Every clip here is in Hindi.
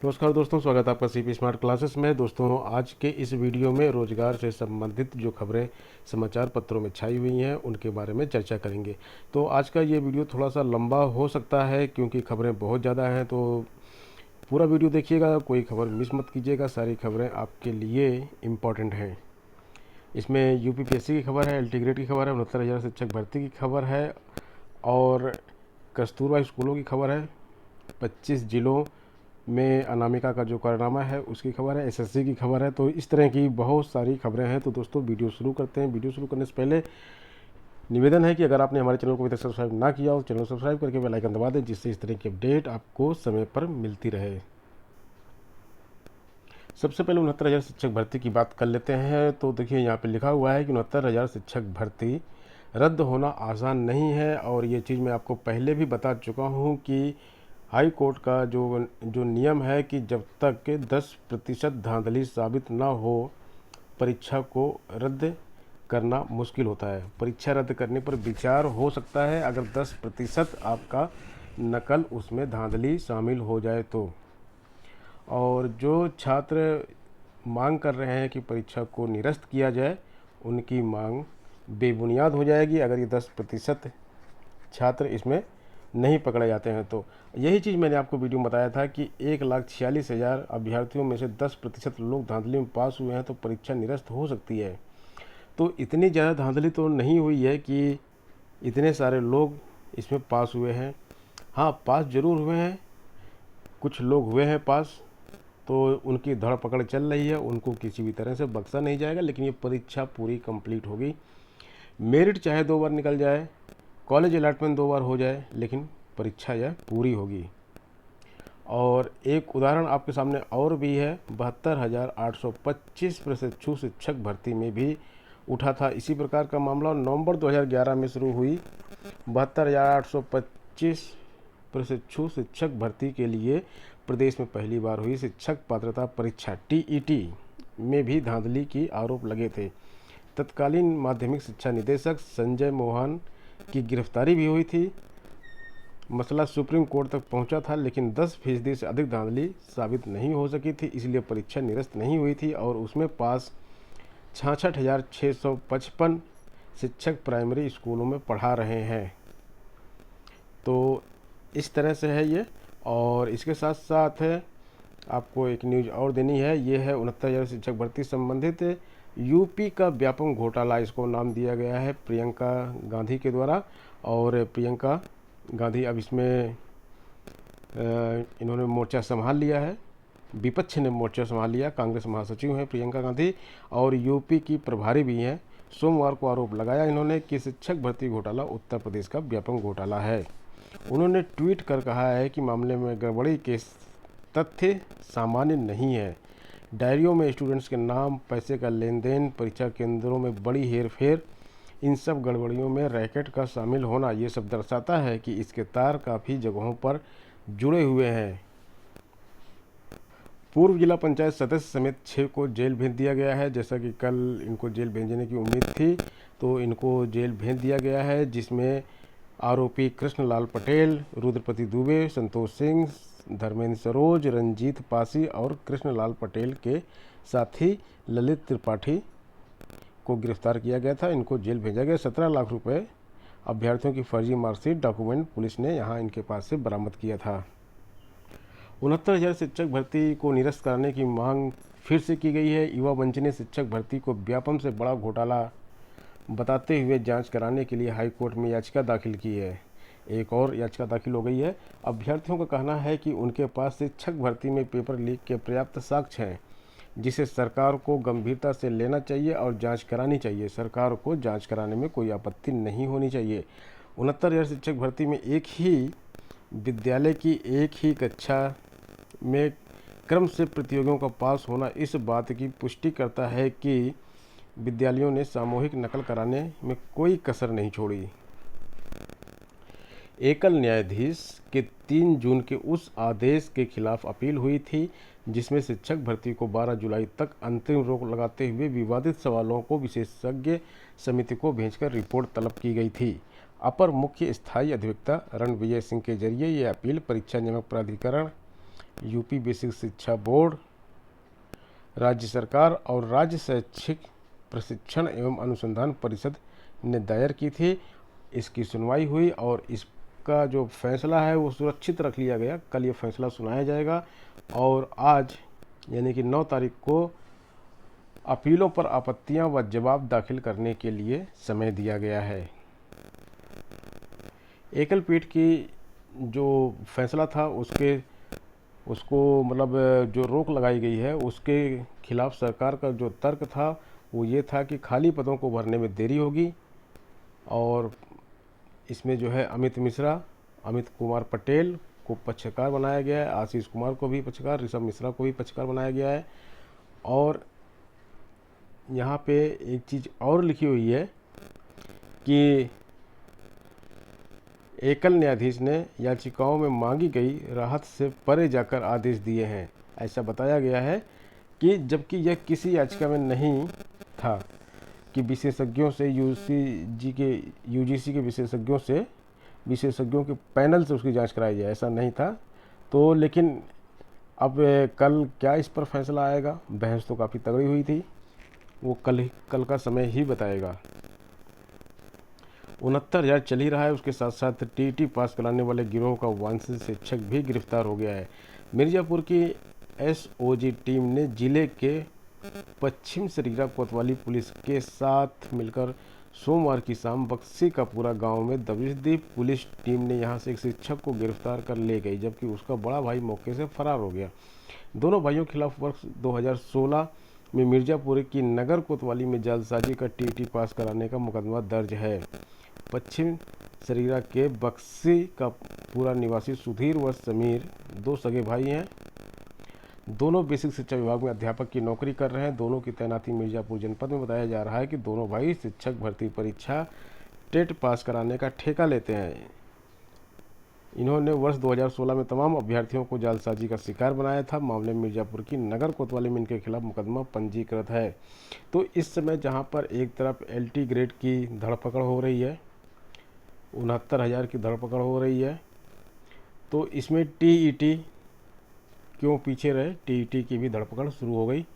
नमस्कार दोस्तों, स्वागत है आपका सीपी स्मार्ट क्लासेस में। दोस्तों, आज के इस वीडियो में रोजगार से संबंधित जो खबरें समाचार पत्रों में छाई हुई हैं उनके बारे में चर्चा करेंगे। तो आज का ये वीडियो थोड़ा सा लंबा हो सकता है क्योंकि खबरें बहुत ज़्यादा हैं, तो पूरा वीडियो देखिएगा, कोई खबर मिस मत कीजिएगा। सारी खबरें आपके लिए इम्पॉर्टेंट हैं। इसमें यूपीपीएससी की खबर है, एलटी ग्रेड की खबर है, 69,000 शिक्षक भर्ती की खबर है और कस्तूरबा स्कूलों की खबर है, 25 जिलों में अनामिका का जो कारनामा है उसकी खबर है, एसएससी की खबर है। तो इस तरह की बहुत सारी खबरें हैं। तो दोस्तों, वीडियो शुरू करते हैं। वीडियो शुरू करने से पहले निवेदन है कि अगर आपने हमारे चैनल को अभी तक सब्सक्राइब ना किया हो, चैनल सब्सक्राइब करके बेल आइकन दबा दें, जिससे इस तरह की अपडेट आपको समय पर मिलती रहे। सबसे पहले 69,000 शिक्षक भर्ती की बात कर लेते हैं। तो देखिए, यहाँ पे लिखा हुआ है कि 69,000 शिक्षक भर्ती रद्द होना आसान नहीं है। और ये चीज़ मैं आपको पहले भी बता चुका हूँ कि हाई कोर्ट का जो नियम है कि जब तक 10% धांधली साबित ना हो, परीक्षा को रद्द करना मुश्किल होता है। परीक्षा रद्द करने पर विचार हो सकता है अगर 10% आपका नकल उसमें धांधली शामिल हो जाए तो। और जो छात्र मांग कर रहे हैं कि परीक्षा को निरस्त किया जाए, उनकी मांग बेबुनियाद हो जाएगी अगर ये 10% छात्र इसमें नहीं पकड़े जाते हैं। तो यही चीज़ मैंने आपको वीडियो में बताया था कि 1,46,000 अभ्यर्थियों में से 10% लोग धांधली में पास हुए हैं तो परीक्षा निरस्त हो सकती है। तो इतनी ज़्यादा धांधली तो नहीं हुई है कि इतने सारे लोग इसमें पास हुए हैं। हाँ, पास ज़रूर हुए हैं, कुछ लोग हुए हैं पास, तो उनकी धड़ पकड़ चल रही है, उनको किसी भी तरह से बख्शा नहीं जाएगा। लेकिन ये परीक्षा पूरी कंप्लीट होगी। मेरिट चाहे 2 बार निकल जाए, कॉलेज अलॉटमेंट 2 बार हो जाए, लेकिन परीक्षा यह पूरी होगी। और एक उदाहरण आपके सामने और भी है, 72,825 प्रशिक्षु शिक्षक भर्ती में भी उठा था इसी प्रकार का मामला। नवंबर 2011 में शुरू हुई 72,825 प्रशिक्षु शिक्षक भर्ती के लिए प्रदेश में पहली बार हुई शिक्षक पात्रता परीक्षा टीईटी में भी धांधली की आरोप लगे थे। तत्कालीन माध्यमिक शिक्षा निदेशक संजय मोहन की गिरफ्तारी भी हुई थी। मसला सुप्रीम कोर्ट तक पहुंचा था, लेकिन 10% से अधिक धांधली साबित नहीं हो सकी थी, इसलिए परीक्षा निरस्त नहीं हुई थी। और उसमें पास 66,655 शिक्षक प्राइमरी स्कूलों में पढ़ा रहे हैं। तो इस तरह से है ये। और इसके साथ साथ आपको एक न्यूज़ और देनी है। ये है 69,000 शिक्षक भर्ती संबंधित यूपी का व्यापक घोटाला, इसको नाम दिया गया है प्रियंका गांधी के द्वारा। और प्रियंका गांधी अब इसमें इन्होंने मोर्चा संभाल लिया है, विपक्ष ने मोर्चा संभाल लिया। कांग्रेस महासचिव हैं प्रियंका गांधी और यूपी की प्रभारी भी हैं। सोमवार को आरोप लगाया इन्होंने कि शिक्षक भर्ती घोटाला उत्तर प्रदेश का व्यापक घोटाला है। उन्होंने ट्वीट कर कहा है कि मामले में गड़बड़ी के तथ्य सामान्य नहीं है। डायरियों में स्टूडेंट्स के नाम, पैसे का लेन देन, परीक्षा केंद्रों में बड़ी हेरफेर, इन सब गड़बड़ियों में रैकेट का शामिल होना ये सब दर्शाता है कि इसके तार काफ़ी जगहों पर जुड़े हुए हैं। पूर्व जिला पंचायत सदस्य समेत 6 को जेल भेज दिया गया है। जैसा कि कल इनको जेल भेजने की उम्मीद थी, तो इनको जेल भेज दिया गया है, जिसमें आरोपी कृष्णलाल पटेल, रुद्रपति दुबे, संतोष सिंह, धर्मेंद्र सरोज, रंजीत पासी और कृष्णलाल पटेल के साथी ललित त्रिपाठी को गिरफ्तार किया गया था। इनको जेल भेजा गया। 17 लाख रुपए अभ्यर्थियों की फर्जी मार्कशीट डॉक्यूमेंट पुलिस ने यहाँ इनके पास से बरामद किया था। 69,000 शिक्षक भर्ती को निरस्त कराने की मांग फिर से की गई है। युवा मंच ने शिक्षक भर्ती को व्यापम से बड़ा घोटाला बताते हुए जांच कराने के लिए हाईकोर्ट में याचिका दाखिल की है। एक और याचिका दाखिल हो गई है। अभ्यर्थियों का कहना है कि उनके पास शिक्षक भर्ती में पेपर लीक के पर्याप्त साक्ष्य हैं, जिसे सरकार को गंभीरता से लेना चाहिए और जांच करानी चाहिए। सरकार को जांच कराने में कोई आपत्ति नहीं होनी चाहिए। 69,000 शिक्षक भर्ती में एक ही विद्यालय की एक ही कक्षा में क्रम से प्रतियोगियों का पास होना इस बात की पुष्टि करता है कि विद्यालयों ने सामूहिक नकल कराने में कोई कसर नहीं छोड़ी। एकल न्यायाधीश के 3 जून के उस आदेश के खिलाफ अपील हुई थी, जिसमें शिक्षक भर्ती को 12 जुलाई तक अंतरिम रोक लगाते हुए विवादित सवालों को विशेषज्ञ समिति को भेजकर रिपोर्ट तलब की गई थी। अपर मुख्य स्थायी अधिवक्ता रणविजय सिंह के जरिए ये अपील परीक्षा नियामक प्राधिकरण यूपी बेसिक शिक्षा बोर्ड, राज्य सरकार और राज्य शैक्षिक प्रशिक्षण एवं अनुसंधान परिषद ने दायर की थी। इसकी सुनवाई हुई और इसका जो फैसला है वो सुरक्षित रख लिया गया। कल ये फैसला सुनाया जाएगा और आज यानी कि 9 तारीख को अपीलों पर आपत्तियां व जवाब दाखिल करने के लिए समय दिया गया है। एकल पीठ की जो फैसला था उसको मतलब जो रोक लगाई गई है उसके खिलाफ सरकार का जो तर्क था वो ये था कि खाली पदों को भरने में देरी होगी और इसमें जो है अमित कुमार पटेल को पक्षकार बनाया गया है, आशीष कुमार को भी पक्षकार, ऋषभ मिश्रा को भी पक्षकार बनाया गया है। और यहाँ पे एक चीज़ और लिखी हुई है कि एकल न्यायाधीश ने याचिकाओं में मांगी गई राहत से परे जाकर आदेश दिए हैं। ऐसा बताया गया है कि जबकि यह किसी याचिका में नहीं था कि विशेषज्ञों से यूजीसी के विशेषज्ञों के पैनल से उसकी जांच कराई जाए, ऐसा नहीं था। तो लेकिन अब कल क्या इस पर फैसला आएगा, बहस तो काफ़ी तगड़ी हुई थी, वो कल का समय ही बताएगा। 69,000 चल ही रहा है, उसके साथ साथ टीईटी पास कराने वाले गिरोह का वांछित शिक्षक भी गिरफ्तार हो गया है। मिर्ज़ापुर की एसओजी टीम ने जिले के पश्चिम सरीरा कोतवाली पुलिस के साथ मिलकर सोमवार की शाम बक्सी का पूरा गांव में दबिश दी। पुलिस टीम ने यहां से एक शिक्षक को गिरफ्तार कर ले गई जबकि उसका बड़ा भाई मौके से फरार हो गया। दोनों भाइयों के खिलाफ वर्ष 2016 में मिर्ज़ापुर की नगर कोतवाली में जालसाजी का टीईटी पास कराने का मुकदमा दर्ज है। पश्चिम सरीरा के बक्सी का पूरा निवासी सुधीर व समीर 2 सगे भाई हैं। दोनों बेसिक शिक्षा विभाग में अध्यापक की नौकरी कर रहे हैं। दोनों की तैनाती मिर्ज़ापुर जनपद में। बताया जा रहा है कि दोनों भाई शिक्षक भर्ती परीक्षा टेट पास कराने का ठेका लेते हैं। इन्होंने वर्ष 2016 में तमाम अभ्यर्थियों को जालसाजी का शिकार बनाया था। मामले में मिर्ज़ापुर की नगर कोतवाली में इनके खिलाफ मुकदमा पंजीकृत है। तो इस समय जहां पर एक तरफ LT ग्रेड की धरपकड़ हो रही है, 69,000 की धरपकड़ हो रही है, तो इसमें TET क्यों पीछे रहे, TET की भी धरपकड़ शुरू हो गई।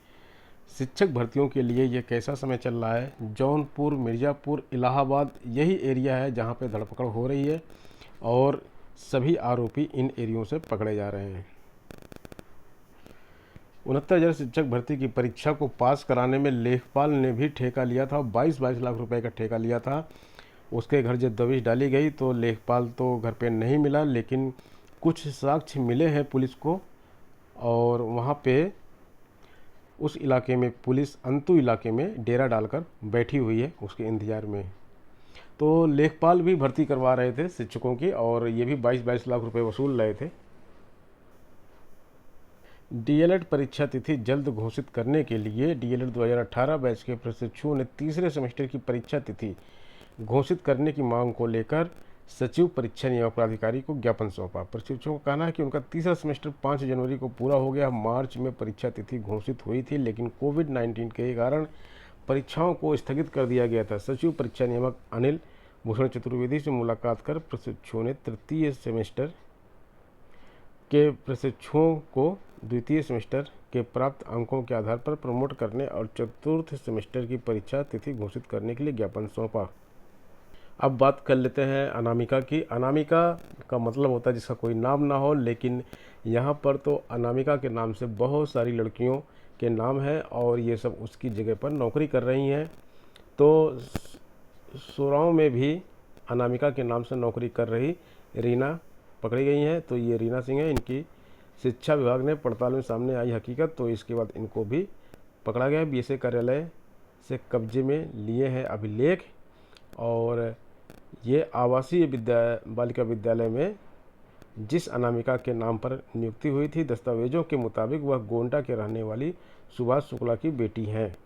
शिक्षक भर्तियों के लिए ये कैसा समय चल रहा है। जौनपुर, मिर्ज़ापुर, इलाहाबाद यही एरिया है जहाँ पे धरपकड़ हो रही है और सभी आरोपी इन एरियो से पकड़े जा रहे हैं। 69,000 शिक्षक भर्ती की परीक्षा को पास कराने में लेखपाल ने भी ठेका लिया था। 22 लाख रुपए का ठेका लिया था। उसके घर जब दबिश डाली गई तो लेखपाल तो घर पे नहीं मिला, लेकिन कुछ साक्ष्य मिले हैं पुलिस को और वहाँ पे उस इलाके में पुलिस अंतु इलाके में डेरा डालकर बैठी हुई है उसके इंतज़ार में। तो लेखपाल भी भर्ती करवा रहे थे शिक्षकों की और ये भी 22 लाख रुपए वसूल रहे थे। DLED परीक्षा तिथि जल्द घोषित करने के लिए DLED 2018 बैच के प्रशिक्षुओं ने तीसरे सेमेस्टर की परीक्षा तिथि घोषित करने की मांग को लेकर सचिव परीक्षा नियामक प्राधिकारी को ज्ञापन सौंपा। प्रशिक्षुओं का कहना है कि उनका तीसरा सेमेस्टर 5 जनवरी को पूरा हो गया। मार्च में परीक्षा तिथि घोषित हुई थी, लेकिन कोविड-19 के कारण परीक्षाओं को स्थगित कर दिया गया था। सचिव परीक्षा नियामक अनिल भूषण चतुर्वेदी से मुलाकात कर प्रशिक्षुओं ने तृतीय सेमेस्टर के प्रशिक्षुओं को द्वितीय सेमेस्टर के प्राप्त अंकों के आधार पर प्रमोट करने और चतुर्थ सेमेस्टर की परीक्षा तिथि घोषित करने के लिए ज्ञापन सौंपा। अब बात कर लेते हैं अनामिका की। अनामिका का मतलब होता है जिसका कोई नाम ना हो, लेकिन यहाँ पर तो अनामिका के नाम से बहुत सारी लड़कियों के नाम हैं और ये सब उसकी जगह पर नौकरी कर रही हैं। तो सोराव में भी अनामिका के नाम से नौकरी कर रही रीना पकड़ी गई हैं। तो ये रीना सिंह है, इनकी शिक्षा विभाग ने पड़ताल में सामने आई हकीकत, तो इसके बाद इनको भी पकड़ा गया। BSA कार्यालय से कब्जे में लिए हैं अभिलेख और ये आवासीय बालिका विद्यालय में जिस अनामिका के नाम पर नियुक्ति हुई थी, दस्तावेजों के मुताबिक वह गोंडा के रहने वाली सुभाष शुक्ला की बेटी हैं।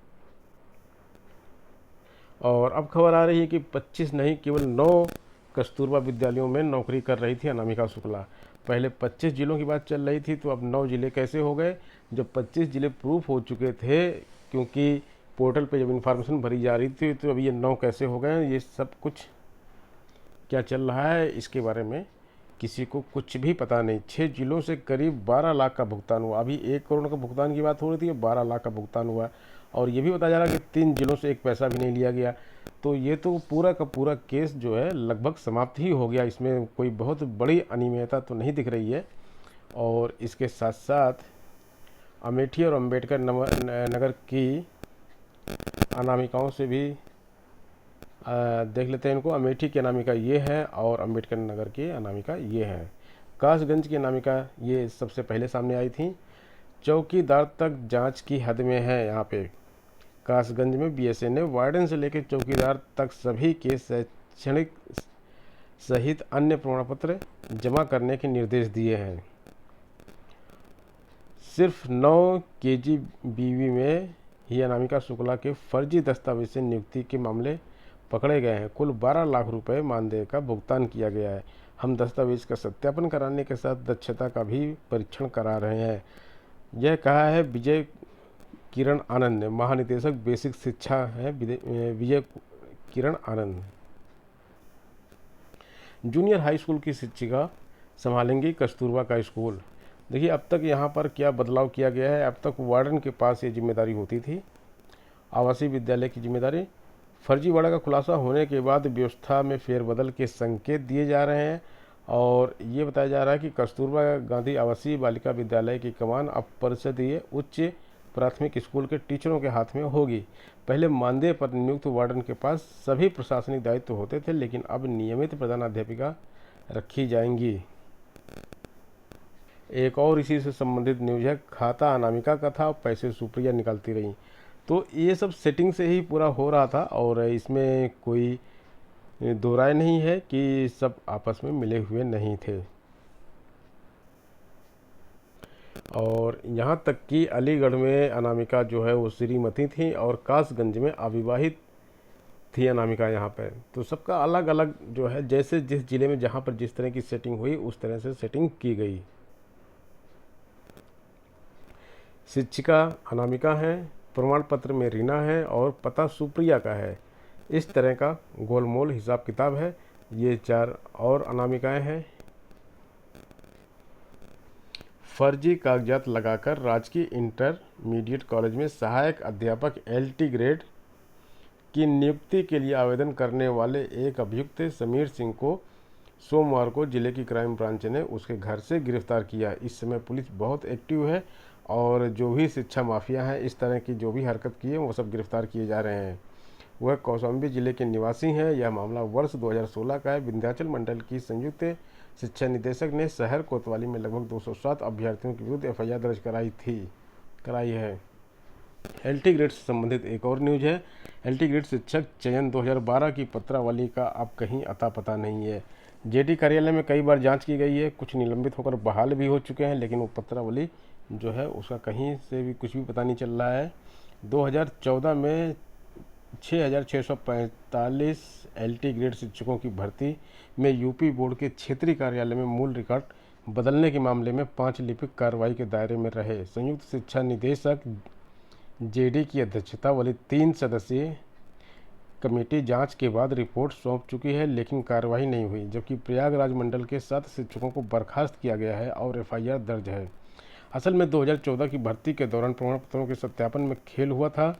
और अब खबर आ रही है कि 25 नहीं केवल 9 कस्तूरबा विद्यालयों में नौकरी कर रही थी अनामिका शुक्ला। पहले 25 जिलों की बात चल रही थी, तो अब 9 जिले कैसे हो गए जब 25 जिले प्रूफ हो चुके थे, क्योंकि पोर्टल पे जब इन्फॉर्मेशन भरी जा रही थी, तो अब ये 9 कैसे हो गए। ये सब कुछ क्या चल रहा है इसके बारे में किसी को कुछ भी पता नहीं। 6 जिलों से करीब 12 लाख का भुगतान हुआ। अभी 1 करोड़ का भुगतान की बात हो रही थी, 12 लाख का भुगतान हुआ। और ये भी बताया जा रहा है कि 3 जिलों से एक पैसा भी नहीं लिया गया। तो ये तो पूरा का पूरा केस जो है लगभग समाप्त ही हो गया। इसमें कोई बहुत बड़ी अनियमितता तो नहीं दिख रही है। और इसके साथ साथ अमेठी और अम्बेडकर नगर की अनामिकाओं से भी देख लेते हैं इनको। अमेठी की अनामिका ये है और अम्बेडकर नगर की अनामिका ये है। कासगंज की अनामिका ये सबसे पहले सामने आई थी। चौकीदार तक जांच की हद में है। यहाँ पे कासगंज में बीएसए ने वार्डन से लेकर चौकीदार तक सभी के शैक्षणिक सहित अन्य प्रमाण पत्र जमा करने के निर्देश दिए हैं। सिर्फ 9 केजीबीवी में ही अनामिका शुक्ला के फर्जी दस्तावेज से नियुक्ति के मामले पकड़े गए हैं। कुल 12 लाख रुपए मानदेय का भुगतान किया गया है। हम दस्तावेज का सत्यापन कराने के साथ दक्षता का भी परीक्षण करा रहे हैं। यह कहा है विजय किरण आनंद ने, महानिदेशक बेसिक शिक्षा है Vijay Kiran Anand. Junior high school की शिक्षिका संभालेंगी कस्तूरबा का स्कूल। देखिए अब तक यहाँ पर क्या बदलाव किया गया है। अब तक वार्डन के पास ये जिम्मेदारी होती थी, आवासीय विद्यालय की जिम्मेदारी। फर्जीवाड़ा का खुलासा होने के बाद व्यवस्था में फेरबदल के संकेत दिए जा रहे हैं। और ये बताया जा रहा है कि कस्तूरबा गांधी आवासीय बालिका विद्यालय की कमान अब परिषदीय उच्च प्राथमिक स्कूल के टीचरों के हाथ में होगी। पहले मानदेय पर नियुक्त वार्डन के पास सभी प्रशासनिक दायित्व होते थे, लेकिन अब नियमित प्रधानाध्यापिका रखी जाएंगी। एक और इसी से संबंधित न्यूज है। खाता अनामिका का था, पैसे सुप्रिया निकालती रहीं। तो ये सब सेटिंग से ही पूरा हो रहा था और इसमें कोई दो राय नहीं है कि सब आपस में मिले हुए नहीं थे। और यहाँ तक कि अलीगढ़ में अनामिका जो है वो श्रीमती थी और कासगंज में अविवाहित थी अनामिका यहाँ पे। तो सबका अलग अलग जो है, जैसे जिस जिले में जहाँ पर जिस तरह की सेटिंग हुई उस तरह से सेटिंग की गई। शिक्षिका अनामिका है, प्रमाण पत्र में रीना है और पता सुप्रिया का है। इस तरह का गोलमोल हिसाब किताब है। ये 4 और अनामिकाएं हैं। फर्जी कागजात लगाकर राजकीय इंटरमीडिएट कॉलेज में सहायक अध्यापक LT ग्रेड की नियुक्ति के लिए आवेदन करने वाले एक अभियुक्त समीर सिंह को सोमवार को जिले की क्राइम ब्रांच ने उसके घर से गिरफ्तार किया। इस समय पुलिस बहुत एक्टिव है और जो भी शिक्षा माफिया हैं, इस तरह की जो भी हरकत की है वो सब गिरफ्तार किए जा रहे हैं। वह कौशाम्बी जिले के निवासी हैं। यह मामला वर्ष 2016 का है। विंध्याचल मंडल की संयुक्त शिक्षा निदेशक ने शहर कोतवाली में लगभग 207 अभ्यर्थियों के विरुद्ध FIR दर्ज कराई है। LT ग्रेड से संबंधित एक और न्यूज है। LT ग्रेड शिक्षक चयन 2012 की पत्रावली का अब कहीं अता पता नहीं है। JD कार्यालय में कई बार जांच की गई है, कुछ निलंबित होकर बहाल भी हो चुके हैं, लेकिन वो पत्रावली जो है उसका कहीं से भी कुछ भी पता नहीं चल रहा है। 2014 में 6,645 LT ग्रेड शिक्षकों की भर्ती में यूपी बोर्ड के क्षेत्रीय कार्यालय में मूल रिकॉर्ड बदलने के मामले में 5 लिपिक कार्रवाई के दायरे में रहे। संयुक्त शिक्षा निदेशक JD की अध्यक्षता वाली 3 सदस्यीय कमेटी जांच के बाद रिपोर्ट सौंप चुकी है, लेकिन कार्रवाई नहीं हुई। जबकि प्रयागराज मंडल के 7 शिक्षकों को बर्खास्त किया गया है और FIR दर्ज है। असल में 2014 की भर्ती के दौरान प्रमाण पत्रों के सत्यापन में खेल हुआ था।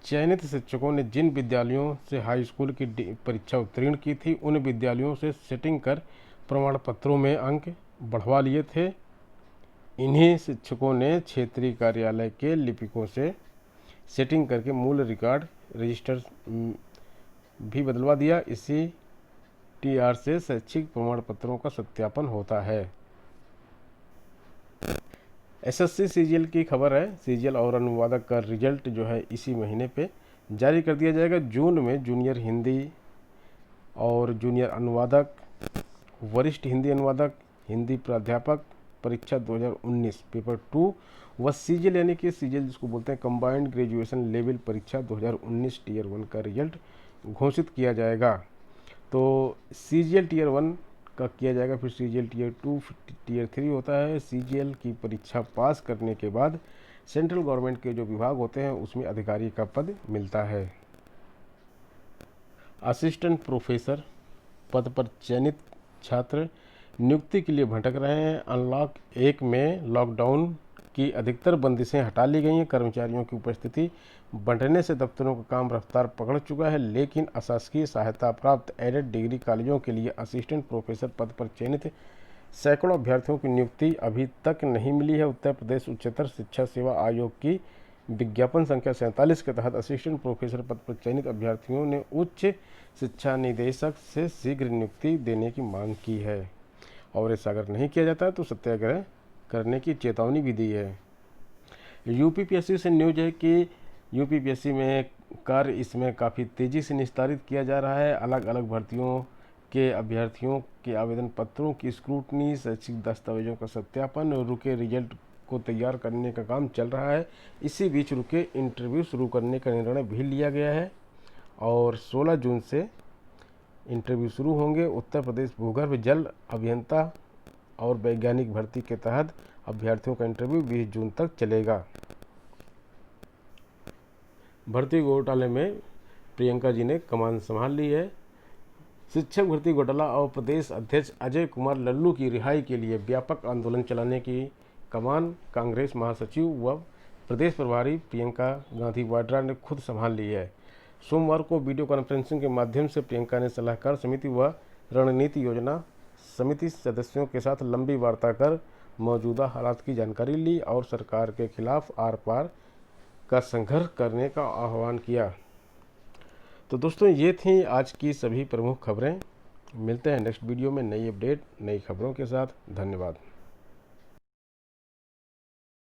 चयनित शिक्षकों ने जिन विद्यालयों से हाई स्कूल की परीक्षा उत्तीर्ण की थी, उन विद्यालयों से सेटिंग कर प्रमाण पत्रों में अंक बढ़वा लिए थे। इन्हीं शिक्षकों ने क्षेत्रीय कार्यालय के लिपिकों से सेटिंग करके मूल रिकॉर्ड रजिस्टर भी बदलवा दिया। इसी TR से शैक्षिक प्रमाण पत्रों का सत्यापन होता है। SSC CGL की खबर है। CGL और अनुवादक का रिजल्ट जो है इसी महीने पे जारी कर दिया जाएगा। जून में जूनियर हिंदी और जूनियर अनुवादक, वरिष्ठ हिंदी अनुवादक, हिंदी प्राध्यापक परीक्षा 2019 पेपर 2 व CGL यानी कि CGL जिसको बोलते हैं कंबाइंड ग्रेजुएशन लेवल परीक्षा 2019 टियर 1 का रिजल्ट घोषित किया जाएगा। तो CGL टियर 1 का किया जाएगा, फिर CGL टियर 2, टियर 3 होता है। CGL की परीक्षा पास करने के बाद सेंट्रल गवर्नमेंट के जो विभाग होते हैं उसमें अधिकारी का पद मिलता है। असिस्टेंट प्रोफेसर पद पर चयनित छात्र नियुक्ति के लिए भटक रहे हैं। अनलॉक 1 में लॉकडाउन की अधिकतर बंदिशें हटा ली गई हैं। कर्मचारियों की उपस्थिति बढ़ने से दफ्तरों का काम रफ्तार पकड़ चुका है, लेकिन अशासकीय सहायता प्राप्त एडेड डिग्री कॉलेजों के लिए असिस्टेंट प्रोफेसर पद पर चयनित सैकड़ों अभ्यर्थियों की नियुक्ति अभी तक नहीं मिली है। उत्तर प्रदेश उच्चतर शिक्षा सेवा आयोग की विज्ञापन संख्या 47 के तहत असिस्टेंट प्रोफेसर पद पर चयनित अभ्यर्थियों ने उच्च शिक्षा निदेशक से शीघ्र नियुक्ति देने की मांग की है और ऐसा अगर नहीं किया जाता है तो सत्याग्रह करने की चेतावनी भी दी है। यूपीपीएससी से न्यूज है कि यूपीपीएससी में कार्य इसमें काफ़ी तेज़ी से निस्तारित किया जा रहा है। अलग अलग भर्तियों के अभ्यर्थियों के आवेदन पत्रों की स्क्रूटनी, शैक्षिक दस्तावेजों का सत्यापन और रुके रिजल्ट को तैयार करने का काम चल रहा है। इसी बीच रुके इंटरव्यू शुरू करने का निर्णय भी लिया गया है और 16 जून से इंटरव्यू शुरू होंगे। उत्तर प्रदेश भूगर्भ जल अभियंता और वैज्ञानिक भर्ती के तहत अभ्यर्थियों का इंटरव्यू 20 जून तक चलेगा। भर्ती घोटाले में प्रियंका जी ने कमान संभाल ली है। शिक्षक भर्ती घोटाला और प्रदेश अध्यक्ष अजय कुमार लल्लू की रिहाई के लिए व्यापक आंदोलन चलाने की कमान कांग्रेस महासचिव व प्रदेश प्रभारी प्रियंका गांधी वाड्रा ने खुद संभाल ली है। सोमवार को वीडियो कॉन्फ्रेंसिंग के माध्यम से प्रियंका ने सलाहकार समिति व रणनीति योजना समिति सदस्यों के साथ लंबी वार्ता कर मौजूदा हालात की जानकारी ली और सरकार के खिलाफ आर पार का संघर्ष करने का आह्वान किया। तो दोस्तों, ये थी आज की सभी प्रमुख खबरें। मिलते हैं नेक्स्ट वीडियो में नई अपडेट, नई खबरों के साथ। धन्यवाद।